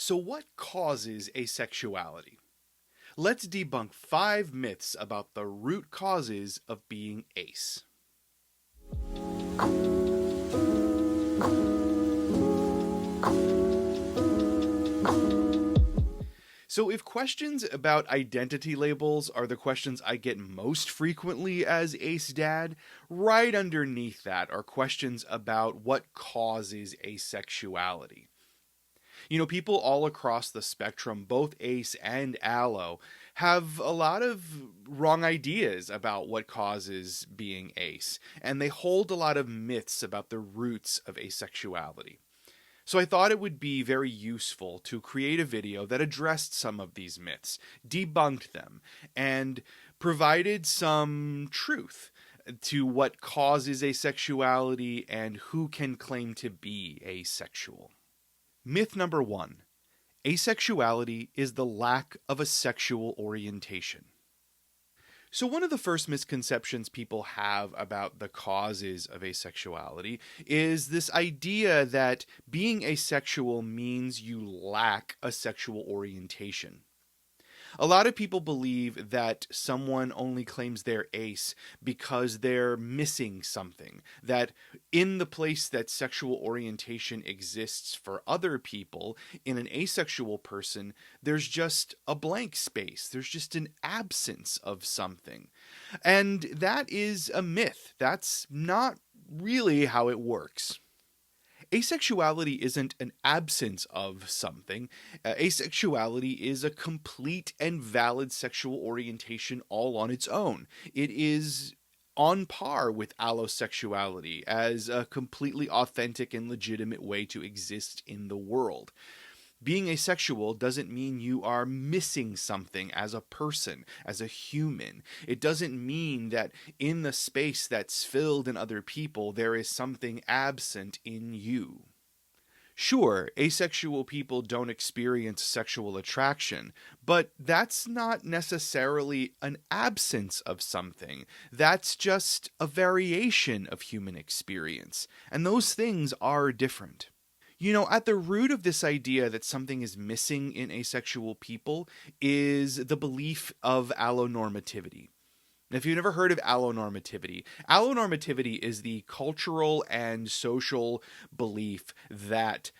So what causes asexuality? Let's debunk 5 myths about the root causes of being ace. So if questions about identity labels are the questions I get most frequently as ace dad, right underneath that are questions about what causes asexuality. People all across the spectrum, both ace and allo, have a lot of wrong ideas about what causes being ace, and they hold a lot of myths about the roots of asexuality. So I thought it would be very useful to create a video that addressed some of these myths, debunked them, and provided some truth to what causes asexuality and who can claim to be asexual. Myth number 1. Asexuality is the lack of a sexual orientation. So one of the first misconceptions people have about the causes of asexuality is this idea that being asexual means you lack a sexual orientation. A lot of people believe that someone only claims they're ace because they're missing something, that in the place that sexual orientation exists for other people, in an asexual person, there's just a blank space. There's just an absence of something. And that is a myth. That's not really how it works. Asexuality isn't an absence of something. Asexuality is a complete and valid sexual orientation all on its own. It is on par with allosexuality as a completely authentic and legitimate way to exist in the world. Being asexual doesn't mean you are missing something as a person, as a human. It doesn't mean that in the space that's filled in other people, there is something absent in you. Sure, asexual people don't experience sexual attraction, but that's not necessarily an absence of something. That's just a variation of human experience, and those things are different. At the root of this idea that something is missing in asexual people is the belief of allonormativity. If you've never heard of allonormativity is the cultural and social belief that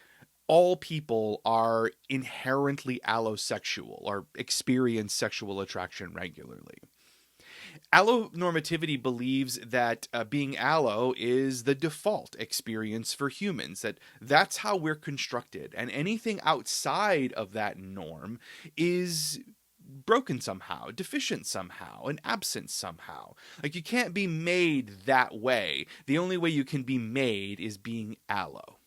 all people are inherently allosexual or experience sexual attraction regularly. Allonormativity believes that being allo is the default experience for humans, that's how we're constructed, and anything outside of that norm is broken somehow, deficient somehow, an absence somehow. Like, you can't be made that way. The only way you can be made is being allo.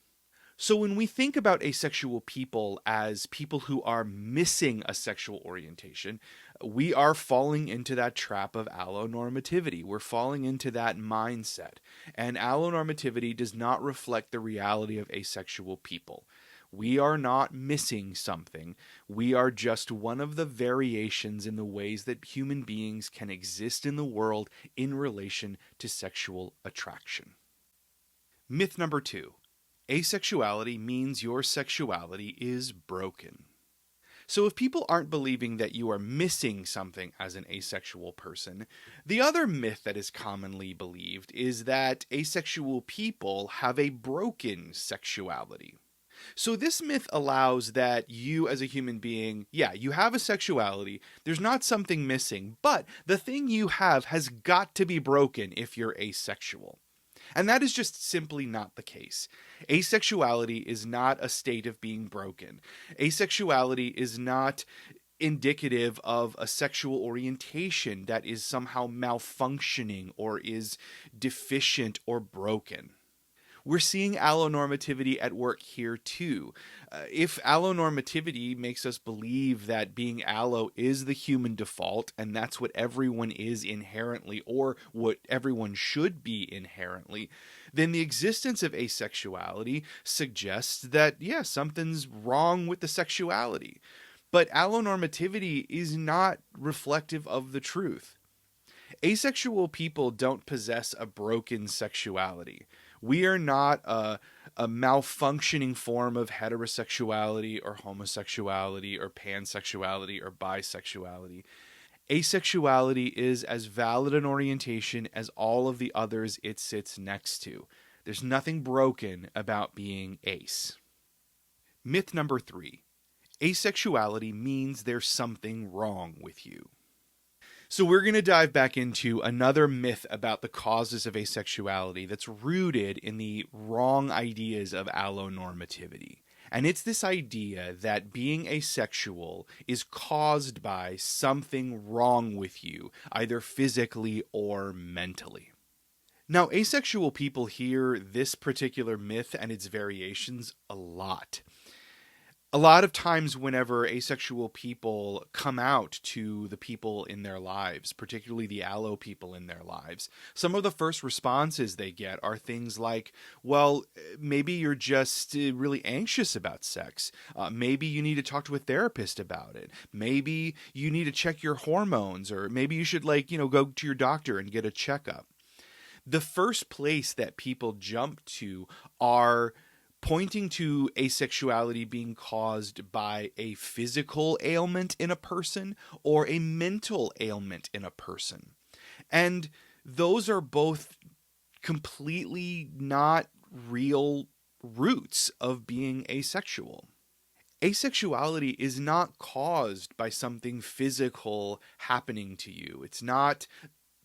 So when we think about asexual people as people who are missing a sexual orientation, we are falling into that trap of allonormativity. We're falling into that mindset. And allonormativity does not reflect the reality of asexual people. We are not missing something. We are just one of the variations in the ways that human beings can exist in the world in relation to sexual attraction. Myth number 2. Asexuality means your sexuality is broken. So if people aren't believing that you are missing something as an asexual person, the other myth that is commonly believed is that asexual people have a broken sexuality. So this myth allows that you as a human being, you have a sexuality, there's not something missing, but the thing you have has got to be broken if you're asexual. And that is just simply not the case. Asexuality is not a state of being broken. Asexuality is not indicative of a sexual orientation that is somehow malfunctioning or is deficient or broken. We're seeing allonormativity at work here too. If allonormativity makes us believe that being allo is the human default and that's what everyone is inherently or what everyone should be inherently, then the existence of asexuality suggests that, something's wrong with the sexuality. But allonormativity is not reflective of the truth. Asexual people don't possess a broken sexuality. We are not a malfunctioning form of heterosexuality or homosexuality or pansexuality or bisexuality. Asexuality is as valid an orientation as all of the others it sits next to. There's nothing broken about being ace. Myth number 3. Asexuality means there's something wrong with you. So we're going to dive back into another myth about the causes of asexuality that's rooted in the wrong ideas of allonormativity. And it's this idea that being asexual is caused by something wrong with you, either physically or mentally. Now, asexual people hear this particular myth and its variations a lot. A lot of times whenever asexual people come out to the people in their lives, particularly the allo people in their lives, some of the first responses they get are things like, well, maybe you're just really anxious about sex. Maybe you need to talk to a therapist about it. Maybe you need to check your hormones, or maybe you should go to your doctor and get a checkup. The first place that people jump to are pointing to asexuality being caused by a physical ailment in a person or a mental ailment in a person. And those are both completely not real roots of being asexual. Asexuality is not caused by something physical happening to you. It's not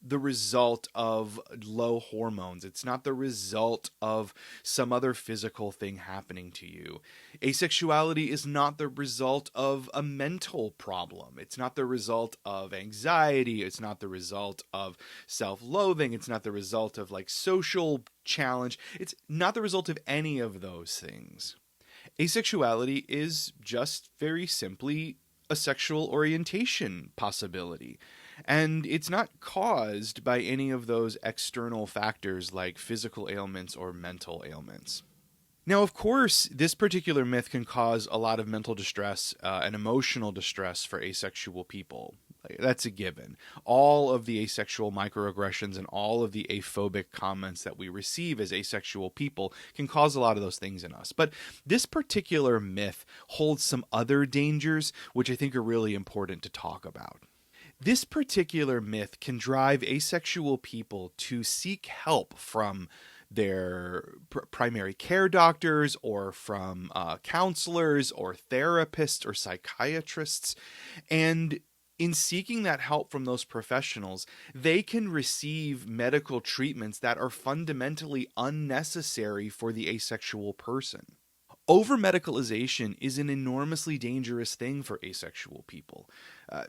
the result of low hormones. It's not the result of some other physical thing happening to you. Asexuality is not the result of a mental problem. It's not the result of anxiety. It's not the result of self-loathing. It's not the result of social challenge. It's not the result of any of those things. Asexuality is just very simply a sexual orientation possibility. And it's not caused by any of those external factors like physical ailments or mental ailments. Now, of course, this particular myth can cause a lot of mental distress and emotional distress for asexual people. That's a given. All of the asexual microaggressions and all of the aphobic comments that we receive as asexual people can cause a lot of those things in us. But this particular myth holds some other dangers, which I think are really important to talk about. This particular myth can drive asexual people to seek help from their primary care doctors or from counselors or therapists or psychiatrists. And in seeking that help from those professionals, they can receive medical treatments that are fundamentally unnecessary for the asexual person. Over-medicalization is an enormously dangerous thing for asexual people.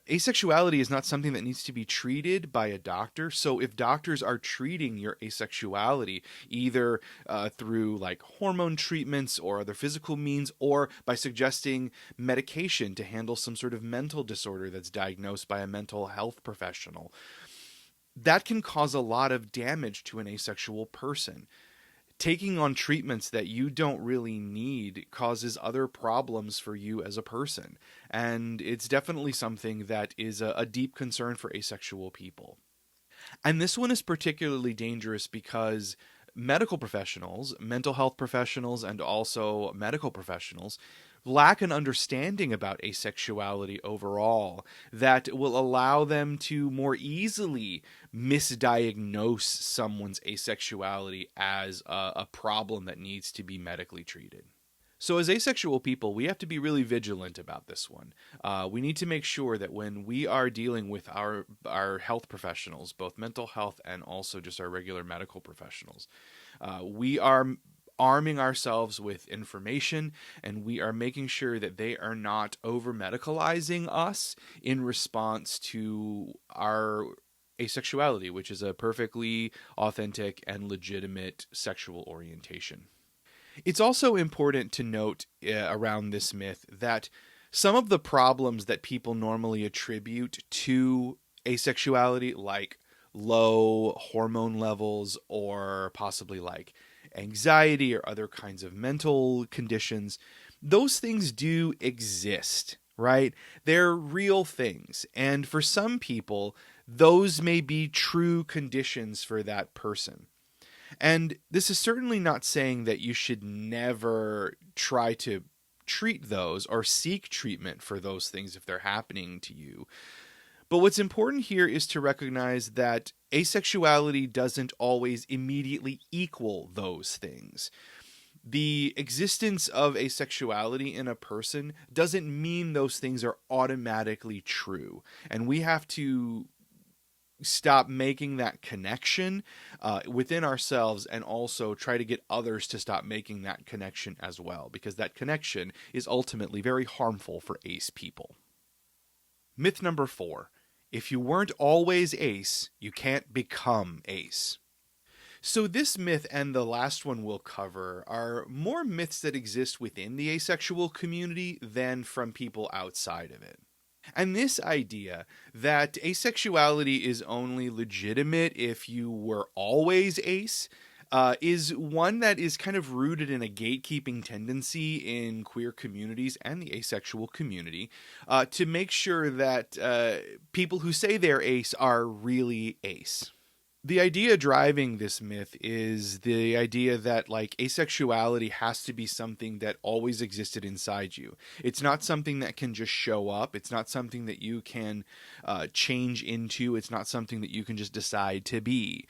Asexuality is not something that needs to be treated by a doctor. So if doctors are treating your asexuality, either through hormone treatments or other physical means, or by suggesting medication to handle some sort of mental disorder that's diagnosed by a mental health professional, that can cause a lot of damage to an asexual person. Taking on treatments that you don't really need causes other problems for you as a person. And it's definitely something that is a deep concern for asexual people. And this one is particularly dangerous because medical professionals, mental health professionals, and also medical professionals lack an understanding about asexuality overall that will allow them to more easily misdiagnose someone's asexuality as a problem that needs to be medically treated. So as asexual people, we have to be really vigilant about this one. We need to make sure that when we are dealing with our health professionals, both mental health and also just our regular medical professionals, we are arming ourselves with information, and we are making sure that they are not over-medicalizing us in response to our asexuality, which is a perfectly authentic and legitimate sexual orientation. It's also important to note around this myth that some of the problems that people normally attribute to asexuality, like low hormone levels or possibly anxiety or other kinds of mental conditions, those things do exist, right? They're real things. And for some people, those may be true conditions for that person. And this is certainly not saying that you should never try to treat those or seek treatment for those things if they're happening to you. But what's important here is to recognize that asexuality doesn't always immediately equal those things. The existence of asexuality in a person doesn't mean those things are automatically true. And we have to stop making that connection within ourselves, and also try to get others to stop making that connection as well, because that connection is ultimately very harmful for ace people. Myth number 4. If you weren't always ace, you can't become ace. So this myth and the last one we'll cover are more myths that exist within the asexual community than from people outside of it. And this idea that asexuality is only legitimate if you were always ace is one that is kind of rooted in a gatekeeping tendency in queer communities and the asexual community to make sure that people who say they're ace are really ace. The idea driving this myth is the idea that like asexuality has to be something that always existed inside you. It's not something that can just show up. It's not something that you can change into. It's not something that you can just decide to be.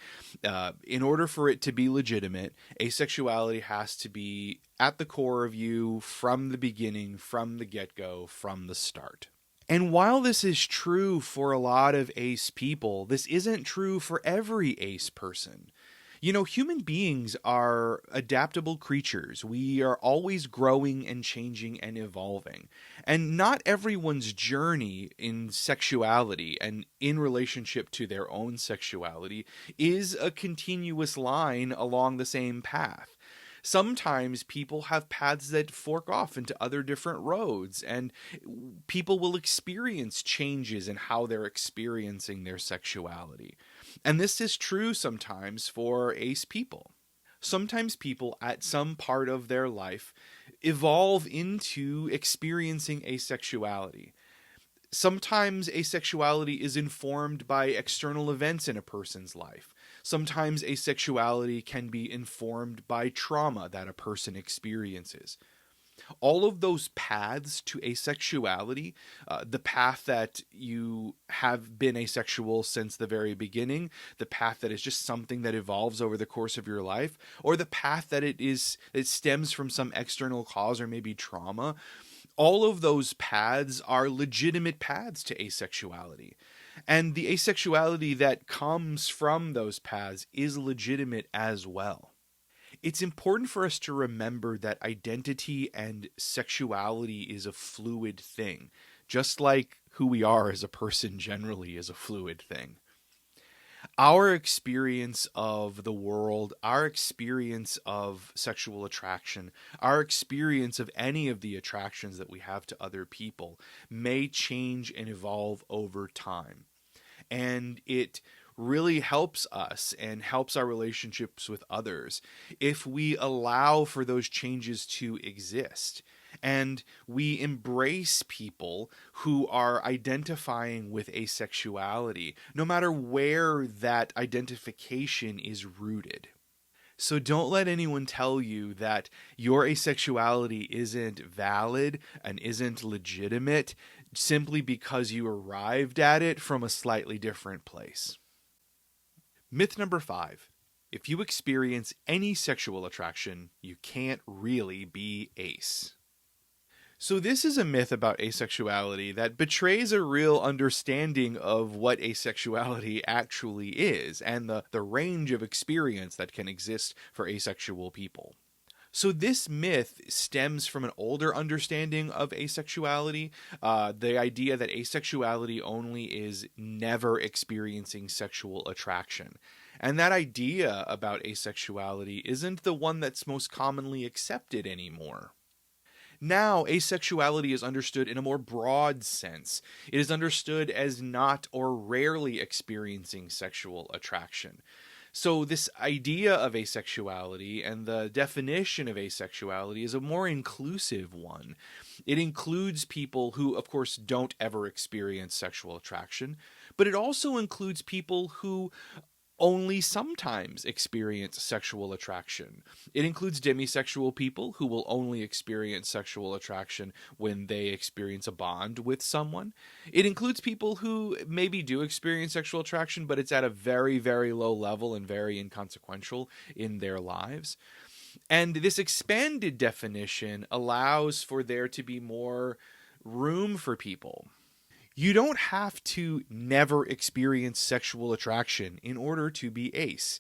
In order for it to be legitimate, asexuality has to be at the core of you from the beginning, from the get-go, from the start. And while this is true for a lot of ace people, this isn't true for every ace person. You know, human beings are adaptable creatures. We are always growing and changing and evolving. And not everyone's journey in sexuality and in relationship to their own sexuality is a continuous line along the same path. Sometimes people have paths that fork off into other different roads, and people will experience changes in how they're experiencing their sexuality. And this is true sometimes for ace people. Sometimes people at some part of their life evolve into experiencing asexuality. Sometimes asexuality is informed by external events in a person's life. Sometimes asexuality can be informed by trauma that a person experiences. All of those paths to asexuality, the path that you have been asexual since the very beginning, the path that is just something that evolves over the course of your life, or the path that it stems from some external cause or maybe trauma, all of those paths are legitimate paths to asexuality. And the asexuality that comes from those paths is legitimate as well. It's important for us to remember that identity and sexuality is a fluid thing, just like who we are as a person generally is a fluid thing. Our experience of the world, our experience of sexual attraction, our experience of any of the attractions that we have to other people may change and evolve over time. And it really helps us and helps our relationships with others if we allow for those changes to exist. And we embrace people who are identifying with asexuality, no matter where that identification is rooted. So don't let anyone tell you that your asexuality isn't valid and isn't legitimate simply because you arrived at it from a slightly different place. Myth number 5. If you experience any sexual attraction, you can't really be ace. So this is a myth about asexuality that betrays a real understanding of what asexuality actually is and the range of experience that can exist for asexual people. So this myth stems from an older understanding of asexuality, the idea that asexuality only is never experiencing sexual attraction. And that idea about asexuality isn't the one that's most commonly accepted anymore. Now, asexuality is understood in a more broad sense. It is understood as not or rarely experiencing sexual attraction. So this idea of asexuality and the definition of asexuality is a more inclusive one. It includes people who, of course, don't ever experience sexual attraction, but it also includes people who only sometimes experience sexual attraction. It includes demisexual people who will only experience sexual attraction when they experience a bond with someone. It includes people who maybe do experience sexual attraction, but it's at a very, very low level and very inconsequential in their lives. And this expanded definition allows for there to be more room for people. You don't have to never experience sexual attraction in order to be ace.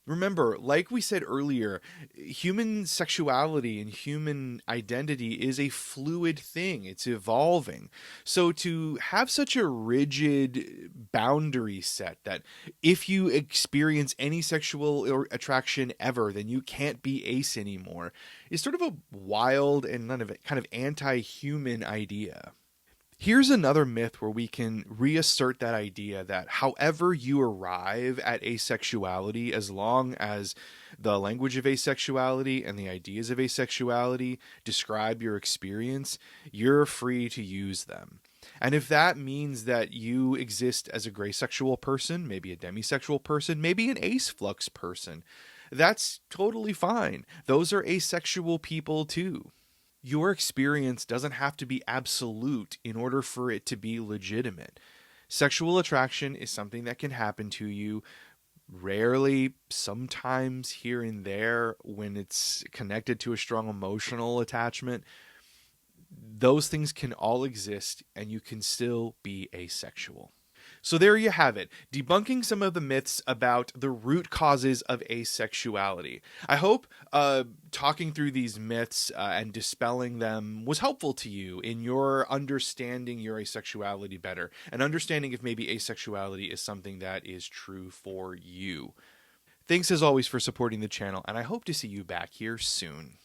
Remember, like we said earlier, human sexuality and human identity is a fluid thing. It's evolving. So to have such a rigid boundary set that if you experience any sexual attraction ever, then you can't be ace anymore is sort of a wild and kind of anti-human idea. Here's another myth where we can reassert that idea that however you arrive at asexuality, as long as the language of asexuality and the ideas of asexuality describe your experience, you're free to use them. And if that means that you exist as a gray sexual person, maybe a demisexual person, maybe an ace flux person, that's totally fine. Those are asexual people too. Your experience doesn't have to be absolute in order for it to be legitimate. Sexual attraction is something that can happen to you rarely, sometimes here and there when it's connected to a strong emotional attachment. Those things can all exist and you can still be asexual. So there you have it, debunking some of the myths about the root causes of asexuality. I hope talking through these myths and dispelling them was helpful to you in your understanding your asexuality better and understanding if maybe asexuality is something that is true for you. Thanks as always for supporting the channel, and I hope to see you back here soon.